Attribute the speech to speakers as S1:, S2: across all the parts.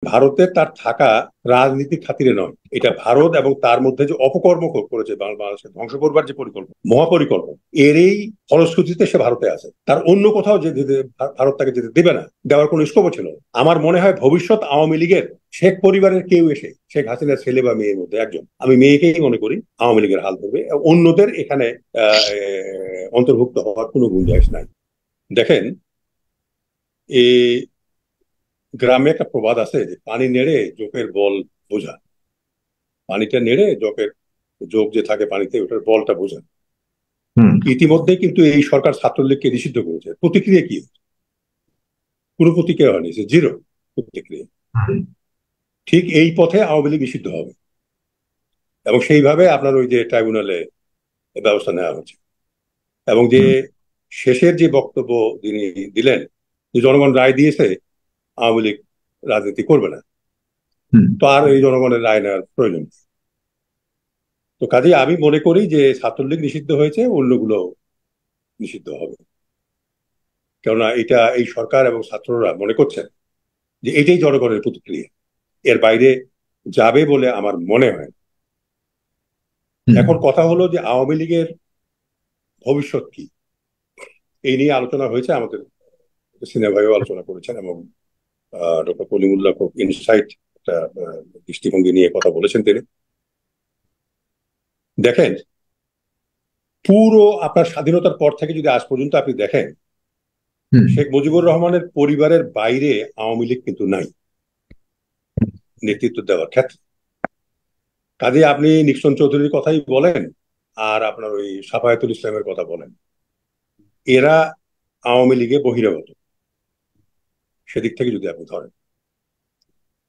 S1: ভারতে তার থাকা রাজনীতির খাতিরে নয়, এটা ভারত এবং তার মধ্যে যে অপকর্ম করেছে বাংলাদেশকে ধ্বংস করবার যে পরিকল্পনা, মহাপরিকল্পনা, এরই ফলশ্রুতিতে সে ভারতে আছে। তার অন্য কোথাও ভারত তাকে যেতে দেবে না, দেওয়ার কোনো স্কোপও ছিল না। আমার মনে হয় ভবিষ্যৎ আওয়ামী লীগের শেখ পরিবারের কেউ এসে শেখ হাসিনার ছেলে বা মেয়ের মধ্যে একজন, আমি মেয়েকেই মনে করি, আওয়ামী লীগের হাল ধরবে, অন্যদের এখানে অন্তর্ভুক্ত হওয়ার কোনো গুঞ্জাইশ নাই। দেখেন, এই গ্রামে একটা প্রবাদ আছে যে পানি নেড়ে জোকের বল বোঝা। পানিটা নেড়ে জোকের যোগ যে থাকে পানিতে, ওটার বলটা বোঝা।
S2: হুম।
S1: ইতিমধ্যে কিন্তু এই সরকার ছাত্রলীগকে নিষিদ্ধ করেছে। প্রতিক্রিয়া কি? কোনো প্রতিক্রিয়া হয়নি, জিরো প্রতিক্রিয়া। ঠিক এই পথে আওয়ামী লীগ নিষিদ্ধ হবে এবং সেইভাবে আপনার ওই যে ট্রাইব্যুনালে ব্যবস্থা নেওয়া হচ্ছে। এবং যে
S2: হুম।
S1: শেষের যে বক্তব্য তিনি দিলেন, যে জনগণ রায় দিয়েছে, আওয়ামী লীগ রাজনীতি করবে না,
S2: হুম।
S1: তো আর এই জনগণের রায় নেওয়ার প্রয়োজন নেই। তো কাজে আমি মনে করি যে ছাত্রলীগ নিষিদ্ধ হয়েছে, অন্যগুলো নিষিদ্ধ হবে। কেননা এটা এই সরকার এবং ছাত্ররা মনে করছেন যে এটাই জনগণের প্রতিক্রিয়া, এর বাইরে যাবে বলে আমার মনে হয়।
S2: হুম।
S1: এখন কথা হলো যে আওয়ামী লীগের ভবিষ্যৎ কি, এই নিয়ে আলোচনা হয়েছে। আমাদের সিনিয়র ভাইও আলোচনা করেছেন এবং ডক্টর কলিমুল্লাহ খুব ইনসাইট একটা দৃষ্টিভঙ্গি নিয়ে কথা বলেছেন তিনি। দেখেন, পুরো আপনার স্বাধীনতার পর থেকে যদি আজ পর্যন্ত আপনি দেখেন,
S2: হুম।
S1: শেখ মুজিবুর রহমানের পরিবারের বাইরে আওয়ামী লীগ কিন্তু নাই নেতৃত্ব দেওয়ার ক্ষেত্রে। কাজে আপনি নিক্সন চৌধুরীর কথাই বলেন আর আপনার ওই সাফায়েতুল ইসলামের কথা বলেন, এরা আওয়ামী লীগে বহিরাগত। সেদিক থেকে যদি আপনি ধরেন,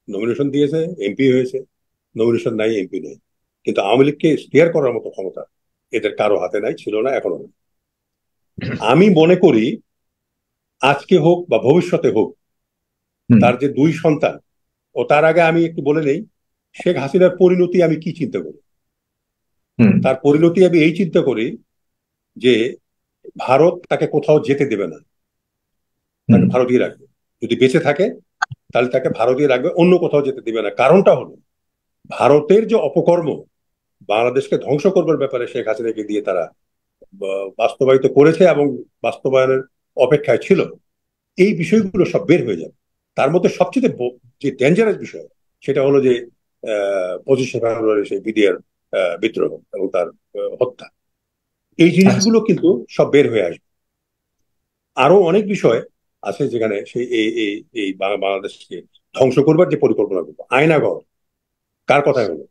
S1: নমিনেশন দিয়েছে, এমপি হয়েছে, নমিনেশন নাই, এমপি নেই, কিন্তু আওয়ামী লীগকে স্টিয়ার করার মতো ক্ষমতা এদের কারো হাতে নাই, ছিল না, এখনো নেই। আমি মনে করি আজকে হোক বা ভবিষ্যতে হোক,
S2: হুম।
S1: তার যে দুই সন্তান, ও তার আগে আমি একটু বলে নেই, শেখ হাসিনার পরিণতি আমি কি চিন্তা করি।
S2: হুম।
S1: তার পরিণতি আমি এই চিন্তা করি যে ভারত তাকে কোথাও যেতে দেবে না,
S2: হুম।
S1: তাকে ভারতীয় রাখবে। যদি বেঁচে থাকে তাহলে তাকে ভারতীয় রাখবে, অন্য কোথাও যেতে দেবে না। কারণটা হলো ভারতের যে অপকর্ম বাংলাদেশকে ধ্বংস করবার ব্যাপারে শেখ হাসিনাকে দিয়ে তারা বাস্তবায়িত করেছে এবং বাস্তবায়নের অপেক্ষায় ছিল, এই বিষয়গুলো সব বের হয়ে যাবে। তার মধ্যে সবচেয়ে যে ডেঞ্জারাস বিষয়, সেটা হলো যে 25শে ফেব্রুয়ারি সেই বিডিআর বিদ্রোহ এবং তার হত্যা, এই
S2: আচ্ছা।
S1: জিনিসগুলো কিন্তু সব বের হয়ে আসবে। আরো অনেক বিষয় আছে যেখানে সেই এই এই এই বাংলাদেশকে ধ্বংস করবার যে পরিকল্পনা করবো। আয়নাঘর কার কথায় হলো?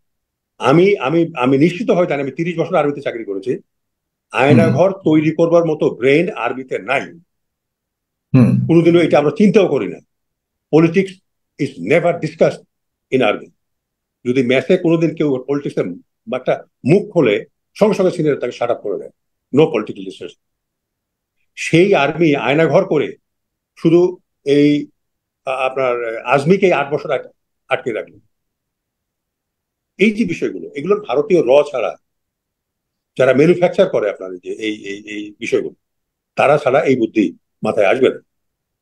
S1: আমি আমি আমি নিশ্চিত হয় জানি, আমি 30 বছর আরবিতে চাকরি করেছি,
S2: হুম।
S1: আয়নাঘর তৈরি করবার মতো ব্রেন আরবিতে নাই।
S2: হুম।
S1: কোনোদিনও এটা আমরা চিন্তাও করি না। Politics is never discuss in আরবি। যদি ম্যাথে কোনোদিন কেউ পলিটিক্সের একটা মুখ খোলে, সঙ্গে সঙ্গে সিনিয়র তাকে শাট আপ করে দেয়, নো পলিটিক্যাল ডিসকাশন। সেই আর্মি আয়নাঘর করে শুধু এই আপনার আজমিকে 8 বছর আটকে রাখলো। এই যে বিষয়গুলো, এগুলোর ভারতীয় র ছাড়া, যারা ম্যানুফ্যাকচার করে আপনার এই যে এই বিষয়গুলো, তারা ছাড়া এই বুদ্ধি মাথায় আসবে না।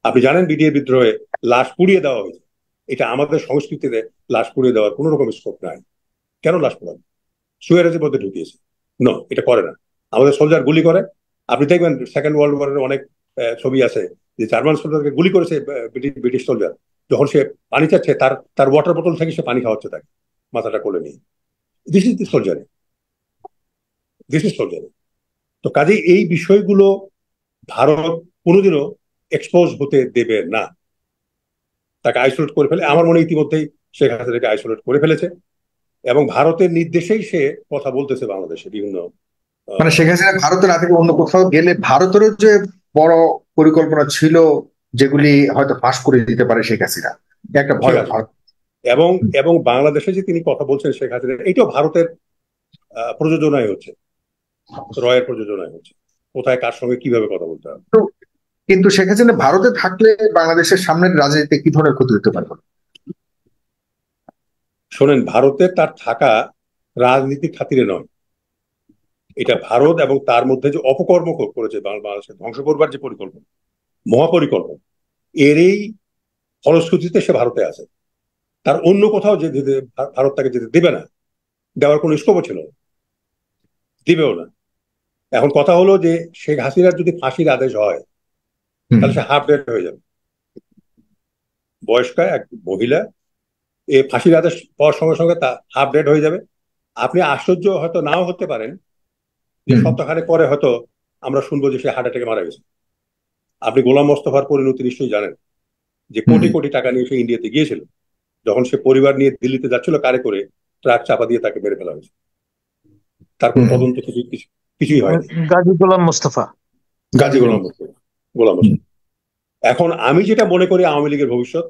S1: আপনি জানেন বিডিএ বিদ্রোহে লাশ পুড়িয়ে দেওয়া হয়েছে। এটা আমাদের সংস্কৃতিতে লাশ পুড়িয়ে দেওয়ার কোন রকম স্কোপ নাই। কেন লাশ পোড়াবে? সুয়ারেজের মধ্যে ঢুকিয়েছে, নো, এটা করে না। আমাদের সোলজার গুলি করে, আপনি দেখবেন সেকেন্ড ওয়ার্ল্ড ওয়ারের অনেক ছবি আছে যে জার্মান সোলজারকে গুলি করেছে ব্রিটিশ সোলজার, যখন সে পানি চাচ্ছে তার তার ওয়াটার বোতল থেকে সে পানি খাওয়াচ্ছে তাকে, মাথাটা কোলে নিয়ে। This is the soldier, this is soldier. তো কাজেই এই বিষয়গুলো ভারত কোনোদিনও এক্সপোজ হতে দেবে না। তাকে আইসোলেট করে ফেলে, আমার মনে হয় ইতিমধ্যেই শেখ হাসিনাকে আইসোলেট করে ফেলেছে এবং ভারতের নির্দেশেই সে কথা বলতেছে বাংলাদেশে বিভিন্ন
S2: মানে শেখ হাসিনা ভারতে না থেকে অন্য কোথাও গেলে ভারতেরও যে বড় পরিকল্পনা ছিল, যেগুলি হয়তো ফাঁস করে দিতে পারে শেখ হাসিনা, একটা
S1: শেখ
S2: ভয়
S1: হাসিনা
S2: ভারত।
S1: এবং এবং বাংলাদেশে যে তিনি কথা বলছেন শেখ হাসিনা, এটাও ভারতের প্রযোজনায় হচ্ছে, রয়ের প্রযোজনায় হচ্ছে। কোথায় কার সঙ্গে কিভাবে কথা বলতে হবে।
S2: তো কিন্তু শেখ হাসিনা ভারতে থাকলে বাংলাদেশের সামনের রাজনীতিতে কি ধরনের ক্ষতি হতে পারে?
S1: শোনেন, ভারতে তার থাকা রাজনীতির খাতিরে নয়, এটা ভারত এবং তার মধ্যে যে অপকর্ম করেছে বাংলাদেশকে ধ্বংস করবার যে পরিকল্পনা, মহাপরিকল্পনা, এরই ফলশ্রুতিতে সে ভারতে আছে। তার অন্য কোথাও ভারত তাকে যেতে দেবে না, দেওয়ার কোনো স্কোপও ছিল না, দিবেও না। এখন কথা হলো যে শেখ হাসিনার যদি ফাঁসির আদেশ হয় তাহলে সে হাফ ডেড হয়ে যাবে। বয়স্কা এক মহিলা, এই ফাঁসির আদেশ পাওয়ার সঙ্গে সঙ্গে তা হাফ ডেড হয়ে যাবে। আপনি আশ্চর্য হয়তো নাও হতে পারেন যে সপ্তাহখানেক পরে হয়তো আমরা শুনবো যে সে হার্ট অ্যাটাকে মারা গেছে। আপনি গোলাম মোস্তফার পরিণতি নিশ্চয়ই জানেন, যে কোটি কোটি টাকা নিয়ে সে ইন্ডিয়াতে গিয়েছিল, যখন সে পরিবার নিয়ে দিল্লিতে যাচ্ছিল কারে করে ট্রাক চাপা দিয়ে তাকে মেরে ফেলা হয়েছে। তার কোনো তদন্ত কিছুই হয়নি।
S3: গাজী গোলাম মোস্তফা।
S1: গাজী গোলাম মোস্তফা। এখন আমি যেটা মনে করি আওয়ামী লীগের ভবিষ্যৎ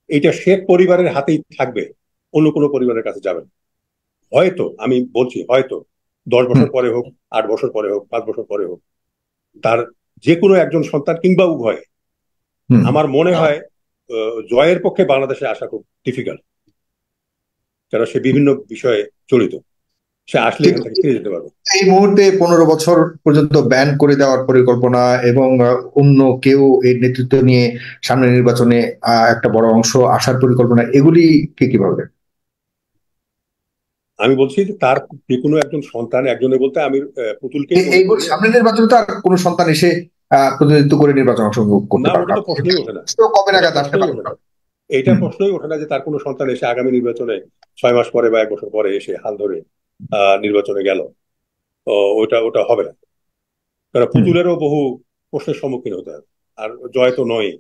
S1: এইটা শেখ পরিবারের হাতেই থাকবে, অন্য কোনো পরিবারের কাছে যাবে না। হয়তো আমি বলছি হয়তো 10 বছর পরে হোক, 8 বছর পরে হোক, 5 বছর পরে হোক, তার যে কোনো একজন সন্তান কিংবা উভয়, আমার মনে হয় জয়ের পক্ষে বাংলাদেশে আসা খুব ডিফিকাল্ট, কারণ সে বিভিন্ন বিষয়ে জড়িত। সে আসলে এখান থেকে ফিরে যেতে পারবে।
S2: এই মুহূর্তে 15 বছর পর্যন্ত ব্যান করে দেওয়ার পরিকল্পনা এবং অন্য কেউ এই নেতৃত্ব নিয়ে সামনের নির্বাচনে একটা বড় অংশ আসার পরিকল্পনা, এগুলি কিভাবে?
S1: আমি বলছি যে তার যে কোনো একজন সন্তান, একজনে বলতে আমি পুতুলকে,
S2: সামনের নির্বাচনে তো আর কোনো সন্তান এসে প্রতিনিধিত্ব করে নির্বাচন অংশগ্রহণ করতে পারবে না,
S1: প্রশ্নই ওঠে না।
S2: কবে নাগাদ আসতে পারবে না,
S1: এইটা প্রশ্নই ওঠে না যে তার কোনো সন্তান এসে আগামী নির্বাচনে 6 মাস পরে বা 1 বছর পরে এসে হাল ধরে নির্বাচনে গেল। ওটা হবে না, কারণ পুতুলেরও বহু প্রশ্নের সম্মুখীন হতে হবে, আর জয় তো নয়।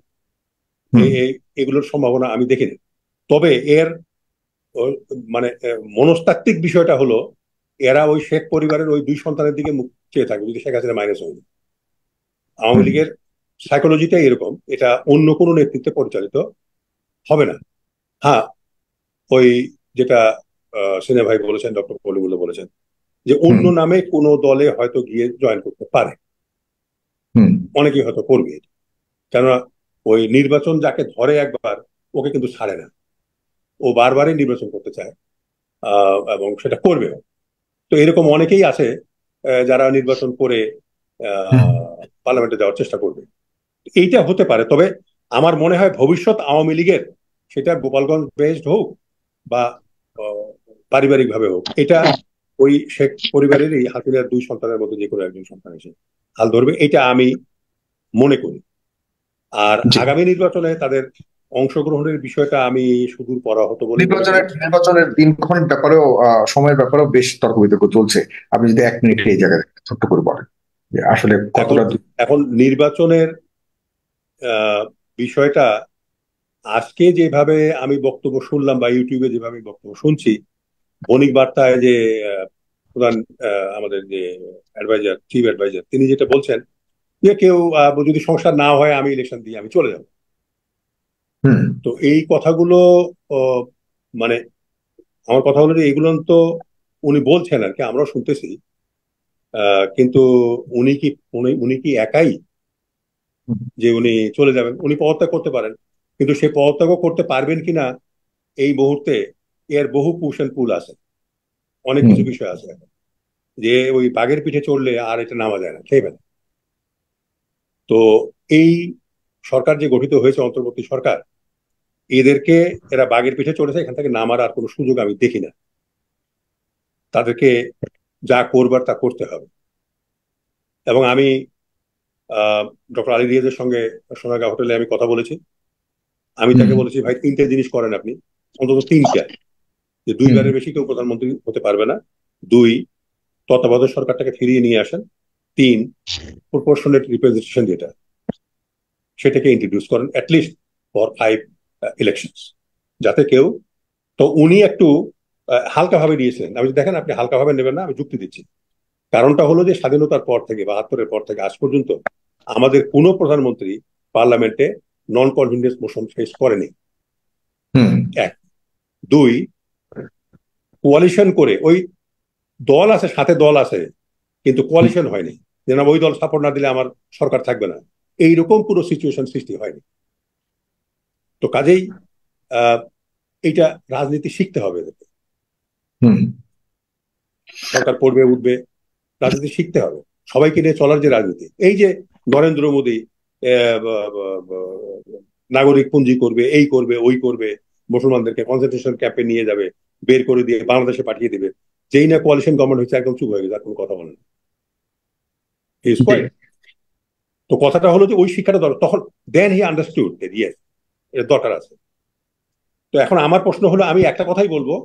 S1: এগুলোর সম্ভাবনা আমি দেখিনি। তবে এর মানে মনস্তাত্ত্বিক বিষয়টা হলো এরা ওই শেখ পরিবারের ওই 2 সন্তানের দিকে মুখ চেয়ে থাকবে যদি শেখ হাসিনা মাইনাস হয়নি। আওয়ামী লীগের সাইকোলজিটাই এরকম, এটা অন্য কোনো নেতৃত্বে পরিচালিত হবে না। হ্যাঁ, ওই যেটা সিনে ভাই বলেছেন, ডক্টর কলিমুল্লাহ বলেছেন যে অন্য নামে কোনো দলে হয়তো গিয়ে জয়েন করতে পারে, অনেকেই হয়তো করবে, কেননা ওই নির্বাচন যাকে ধরে একবার ওকে কিন্তু ছাড়ে না, ও বারবারই নির্বাচন করতে চায় এবং সেটা করবে। তো এরকম অনেকেই আছে যারা নির্বাচন করে পার্লামেন্টে যাওয়ার চেষ্টা করবে। এইটা হতে পারে। তবে আমার মনে হয় ভবিষ্যৎ আওয়ামী লীগের, সেটা গোপালগঞ্জ বেসড হোক বা পারিবারিক ভাবে হোক, এটা ওই শেখ পরিবারেরই হাসিনার 2 সন্তানের মধ্যে যে কোনো একজন সন্তান এসে হাল ধরবে, এটা আমি মনে করি। আর আগামী নির্বাচনে তাদের অংশগ্রহণের বিষয়টা আমি সুদূর পরাহত বলে,
S2: নির্বাচনের দিনক্ষণ ব্যাপারেও সময়ের ব্যাপারেও বেশ তর্ক বিতর্ক চলছে। আপনি যদি 1 মিনিট এই জায়গায় ছোট্ট করে বলেন যে আসলে কতটা। এখন
S1: নির্বাচনের বিষয়টা আজকে যেভাবে আমি বক্তব্য শুনলাম বা ইউটিউবে যেভাবে বক্তব্য শুনছি, বণিক বার্তায় যে প্রধান আমাদের যে অ্যাডভাইজার, চিফ অ্যাডভাইজার, তিনি যেটা বলছেন যে কেউ যদি সংসার না হয় আমি ইলেকশন দিয়ে আমি চলে যাব। তো এই কথাগুলো মানে আমার কথা হলো যে এগুলো তো উনি বলছেন আর কি, আমরাও শুনতেছি, কিন্তু উনি কি একাই যে উনি চলে যাবেন? উনি পদত্যাগ করতে পারেন, কিন্তু সে পদত্যাগও করতে পারবেন কিনা এই মুহূর্তে এর বহু পুশ এন্ড পুল আছে, অনেক কিছু বিষয় আছে যে ওই বাঘের পিঠে চড়লে আর এটা নামা যায় না, খেয়ে না। তো এই সরকার যে গঠিত হয়েছে, অন্তর্বর্তী সরকার, এদেরকে এরা বাঘের পিঠে চড়েছে, এখান থেকে নামার আর কোনো সুযোগ আমি দেখি না। তাদেরকে যা করবার তা করতে হবে। এবং আমি ডক্টর আলী রিয়াজের সঙ্গে সোনারগাঁ হোটেলে আমি কথা বলেছি। আমি তাকে বলেছি, ভাই 3টে জিনিস করেন আপনি, অন্তত 3টা, যে 2বারের বেশি কেউ প্রধানমন্ত্রী হতে পারবে না। 2, তত্ত্বাবধায়ক সরকারটাকে ফিরিয়ে নিয়ে আসেন। 3, প্রপোর্শনেট রিপ্রেজেন্টেশন যেটা, সেটাকে ইন্ট্রোডিউস করেন অ্যাটলিস্ট ফর 5 ইলেকশনস, যাতে কেউ, তো উনি একটু হালকাভাবে নিয়েছিলেন। আমি দেখেন, আপনি হালকাভাবে নেবেন না, আমি যুক্তি দিচ্ছি। কারণটা হলো যে স্বাধীনতার পর থেকে 72-এর পর থেকে আজ পর্যন্ত আমাদের কোনো প্রধানমন্ত্রী পার্লামেন্টে নন কনফিডেন্স মোশন ফেস করেনি। 1, 2, কোয়ালিশন করে, ওই দল আছে, সাথে দল আছে, কিন্তু কোয়ালিশন হয়নি, যে না ওই দল সাপোর্ট না দিলে আমার সরকার থাকবে না, এইরকম কোনো সিচুয়েশন সৃষ্টি হয়নি। তো কাজেই এইটা রাজনীতি শিখতে হবে এদেরকে। সরকার পড়বে উঠবে, রাজনীতি শিখতে হবে, সবাইকে নিয়ে চলার যে রাজনীতি। এই যে নরেন্দ্র মোদী নাগরিক পুঞ্জি করবে, এই করবে, ওই করবে, মুসলমানদেরকে কনসেন্ট্রেশন ক্যাম্পে নিয়ে যাবে, বের করে দিয়ে বাংলাদেশে পাঠিয়ে দিবে। যেই না কোয়ালিশন গভর্নমেন্ট হয়েছে একদম চুপ হয়ে গেছে, আর কোনো কথা বলে না। Is
S2: G.
S1: কোয়াইট। তো কথাটা হলো যে ওই শিক্ষাটা দরকার, তখন দেন হি আন্ডারস্টুড দ্যাট ইয়েস এর দরকার আছে। তো এখন আমার প্রশ্ন হলো, আমি একটা কথাই বলবো,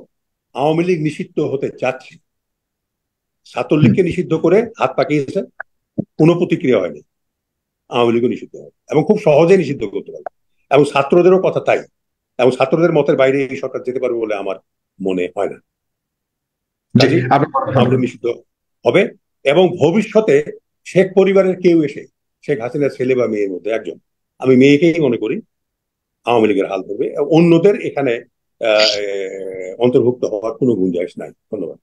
S1: আওয়ামী লীগ নিষিদ্ধ হতে যাচ্ছে, ছাত্রলীগকে নিষিদ্ধ করে হাত পাকিয়েছে, কোনো প্রতিক্রিয়া হয়নি। আওয়ামী লীগও নিষিদ্ধ হবে এবং খুব সহজে নিষিদ্ধ করতে পারবে, এবং ছাত্রদেরও কথা তাই, এবং ছাত্রদের মতের বাইরে এই সরকার যেতে পারবে বলে আমার মনে হয় না।
S2: জি,
S1: কাজে আওয়ামী লীগ নিষিদ্ধ হবে, এবং ভবিষ্যতে শেখ পরিবারের কেউ এসে, শেখ হাসিনার ছেলে বা মেয়ের মধ্যে একজন, আমি মেয়েকেই মনে করি, আওয়ামী লীগের হাল ধরবে, অন্যদের এখানে অন্তর্ভুক্ত হওয়ার কোনো গুঞ্জাইশ নাই। ধন্যবাদ।